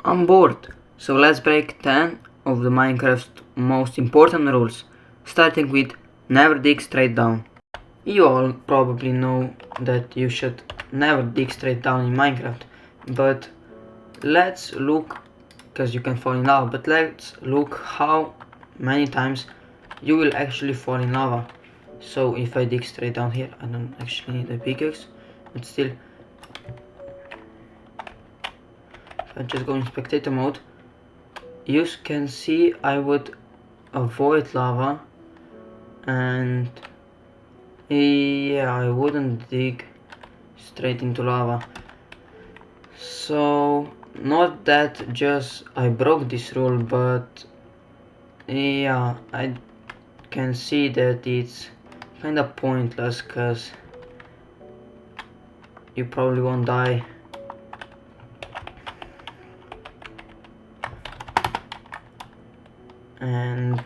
I'm bored, so let's break 10 of the Minecraft's most important rules, starting with never dig straight down. You all probably know that you should never dig straight down in Minecraft, but let's look, because you can fall in lava, but let's look how many times you will actually fall in lava. So if I dig straight down here, I don't actually need a pickaxe, but still, if I just go in spectator mode, you can see I would avoid lava, and yeah, I wouldn't dig straight into lava. So not that just I broke this rule, but yeah, I can see that it's kinda pointless, cause you probably won't die. And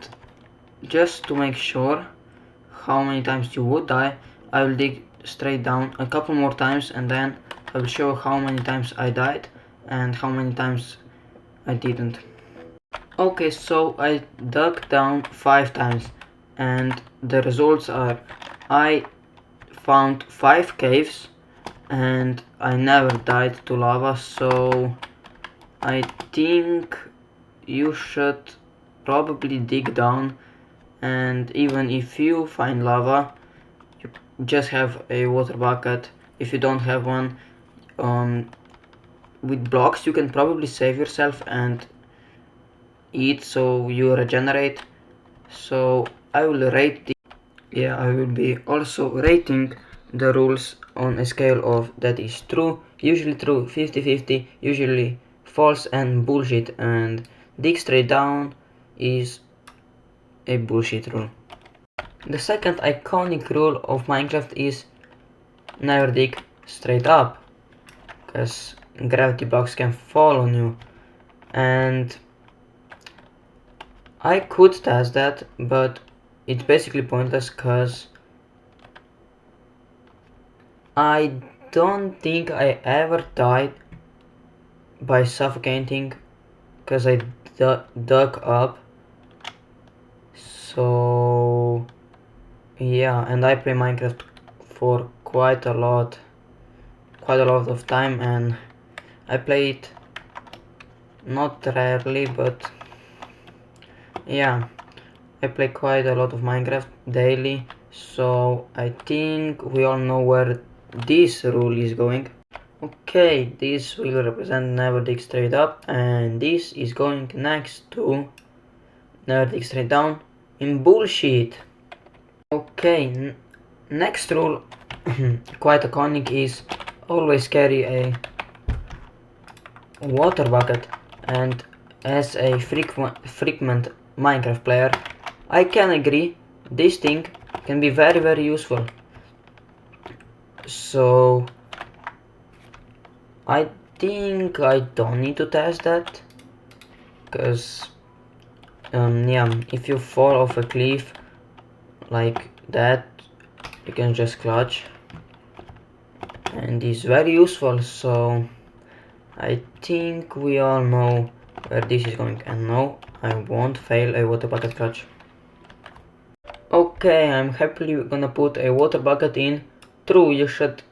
just to make sure how many times you would die, I will dig straight down a couple more times, and then I will show how many times I died and how many times I didn't. Okay, so I dug down 5 times, and the results are I found 5 caves and I never died to lava, so I think you should probably dig down, and even if you find lava, you just have a water bucket. If you don't have one, with blocks you can probably save yourself and eat so you regenerate. So I will rate I will be also rating the rules on a scale of that is true, usually true, 50-50, usually false, and bullshit, and dig straight down is a bullshit rule. The second iconic rule of Minecraft is never dig straight up, because gravity blocks can fall on you, and I could test that, but it's basically pointless, because I don't think I ever died by suffocating, because I dug up. So yeah, and I play Minecraft for quite a lot of time, and I play it not rarely, but yeah, I play quite a lot of Minecraft daily, so I think we all know where this rule is going. Okay, this will represent never dig straight up, and this is going next to never dig straight down in bullshit. Okay, next rule, quite iconic, is always carry a water bucket, and as a frequent Minecraft player, I can agree this thing can be very useful. So I think I don't need to test that, because yeah, if you fall off a cliff like that, you can just clutch, and it's very useful. So I think we all know where this is going, and no, I won't fail a water bucket clutch. Okay, I'm happily gonna put a water bucket in. True, you should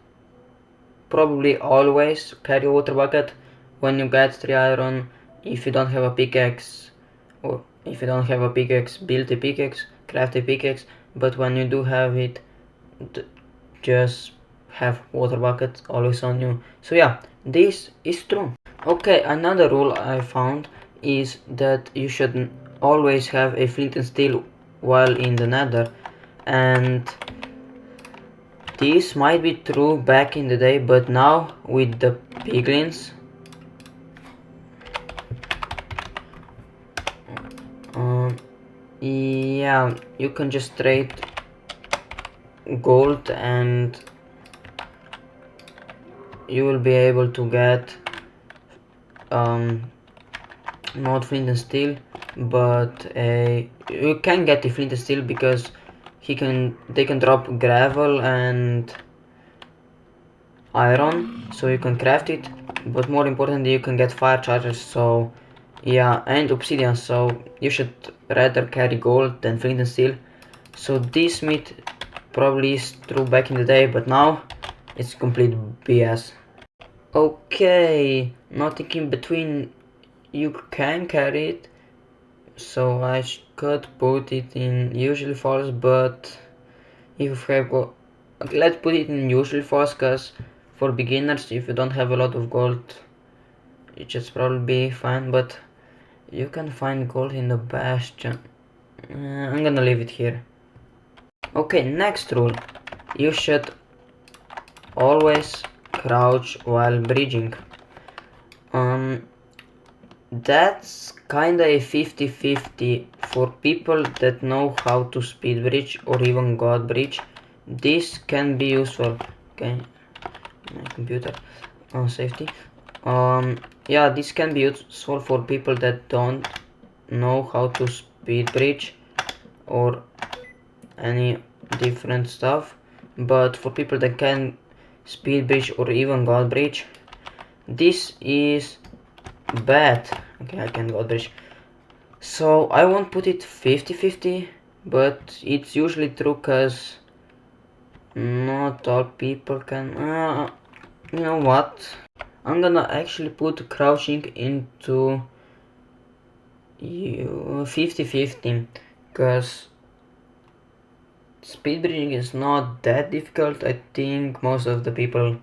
probably always carry a water bucket when you get 3 iron. If you don't have a pickaxe, or if you don't have a pickaxe, build a pickaxe, craft a pickaxe, but when you do have it, just have water buckets always on you. So yeah, this is true. Okay, another rule I found is that you should always have a flint and steel while in the nether, and this might be true back in the day, but now with the piglins, yeah, you can just trade gold and you will be able to get not flint and steel, but you can get the flint and steel, because they can drop gravel and iron, so you can craft it. but more importantly you can get fire chargers, so yeah, and obsidian, so you should rather carry gold than flint and steel. So this myth probably is true back in the day, but now it's complete BS. Okay, nothing in between, you can carry it, so I could put it in usually false, but if you have gold, let's put it in usually false, cause for beginners, if you don't have a lot of gold, it should probably be fine, but you can find gold in the bastion. I'm gonna leave it here. Okay, next rule, you should always crouch while bridging. That's kinda a 50-50 for people that know how to speed bridge or even god bridge. This can be useful. Okay, my computer on safety. Yeah, this can be useful for people that don't know how to speed bridge or any different stuff, but for people that can speed bridge or even god bridge, this is bad. Okay, I can god bridge, so I won't put it 50-50, but it's usually true, cause not all people can. You know what, I'm gonna actually put crouching into 50-50, cause speed bridging is not that difficult. I think most of the people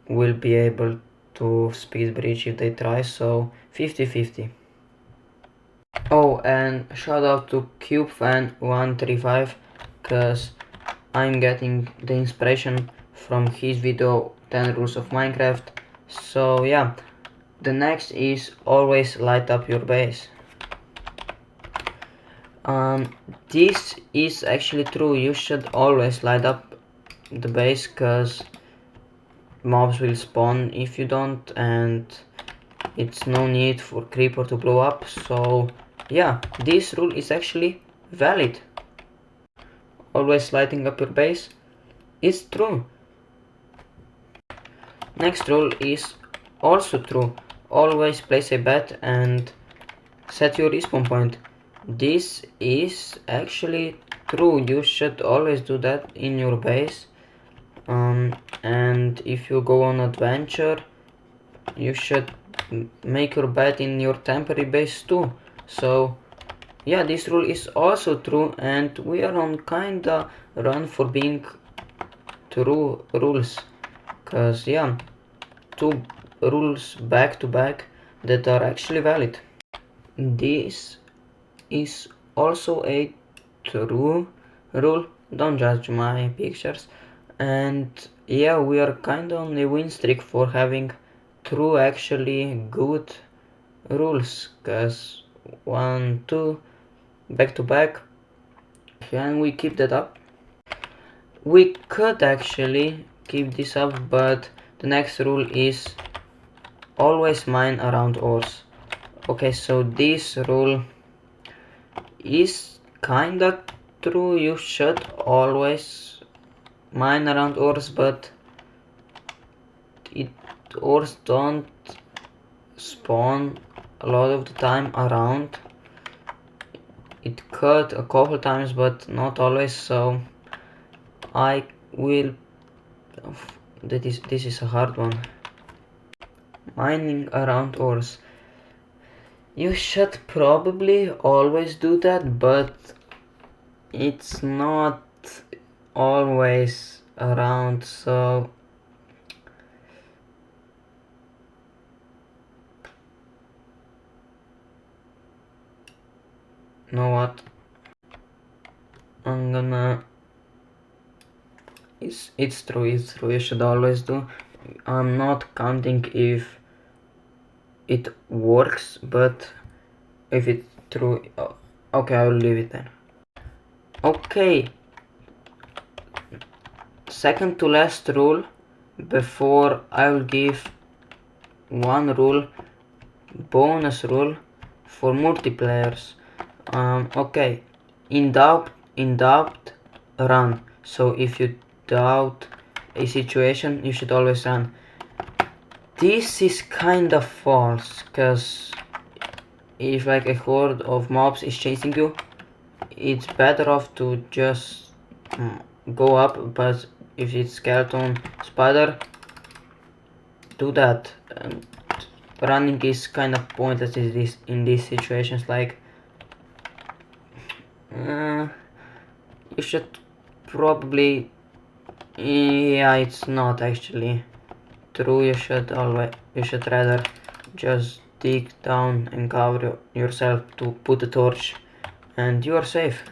will be able to speed bridge if they try, so 50-50. Oh, and shout out to CubeFan135, cause I'm getting the inspiration from his video 10 rules of Minecraft. So yeah, the next is always light up your base. This is actually true, you should always light up the base, cause mobs will spawn if you don't, and it's no need for creeper to blow up. So yeah, this rule is actually valid. Always lighting up your base is true. Next rule is also true. Always place a bed and set your respawn point. This is actually true. You should always do that in your base. And if you go on adventure, you should make your bed in your temporary base too. So yeah, this rule is also true, and we are on kinda run for being true rules, cause yeah, two rules back to back that are actually valid. This is also a true rule, don't judge my pictures. And yeah, we are kinda on a win streak for having true actually good rules, cause 1, 2 back to back. Can we keep that up? We could actually keep this up, but the next rule is always mine around ores. Okay, so this rule is kinda true. You should always mine around ores, but ores don't spawn a lot of the time around. It could a couple times, but not always. So I will. This is a hard one. Mining around ores. You should probably always do that, but it's not always around, so you know what, I'm gonna, it's true, you should always do. I'm not counting if it works, but if it's true, okay, I'll leave it then. Okay, second to last rule before I will give one rule, bonus rule for multiplayers. Okay, in doubt, run. So if you doubt a situation, you should always run. This is kinda false, cause if like a horde of mobs is chasing you, it's better off to just go up, but if it's skeleton spider, do that. And running is kind of pointless in these situations. Like you should probably, yeah, it's not actually true. You should rather just dig down and cover yourself to put a torch and you are safe.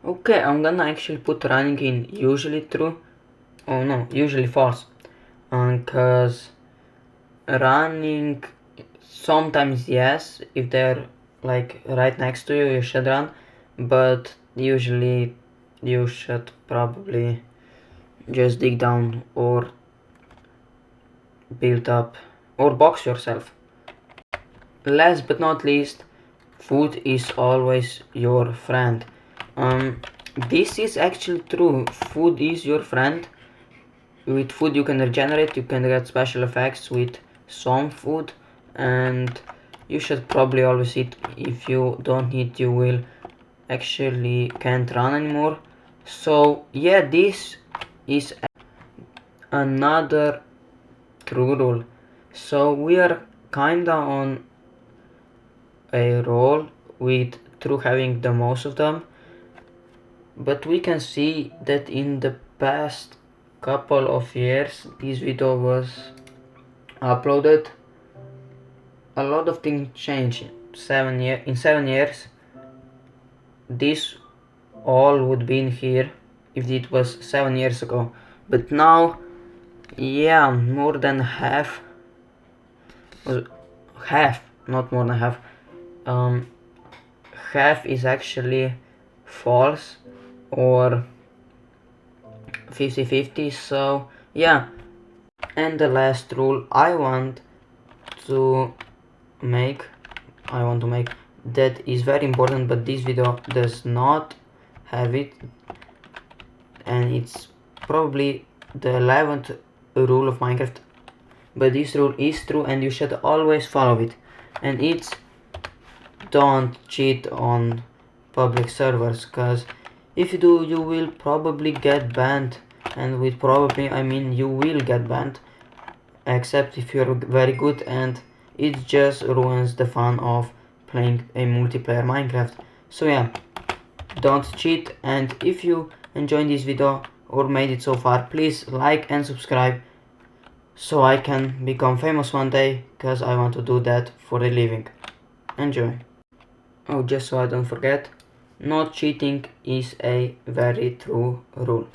Okay, I'm gonna actually put running in usually true. Oh no, usually false. Cause running sometimes yes, if they're like right next to you, you should run, but usually you should probably just dig down or build up or box yourself. Last but not least, food is always your friend. This is actually true. Food is your friend. With food you can regenerate, you can get special effects with some food, and you should probably always eat. If you don't eat, you will actually can't run anymore. So yeah, this is another true rule. So we are kinda on a roll with through having the most of them, but we can see that in the past couple of years this video was uploaded, a lot of things changed. In 7 years this all would be in here if it was 7 years ago, but now, yeah, more than half, half, not more than half, um, half is actually false or 50-50. So yeah, and the last rule to make I want to make that is very important, but this video does not have it, and it's probably the 11th rule of Minecraft, but this rule is true and you should always follow it, and it's don't cheat on public servers, cause if you do you will probably get banned, and with probably I mean you will get banned, except if you're very good, and it just ruins the fun of playing a multiplayer Minecraft. So yeah, don't cheat, and if you enjoyed this video or made it so far, please like and subscribe so I can become famous one day, cause I want to do that for a living. Enjoy. Oh, just so I don't forget, not cheating is a very true rule.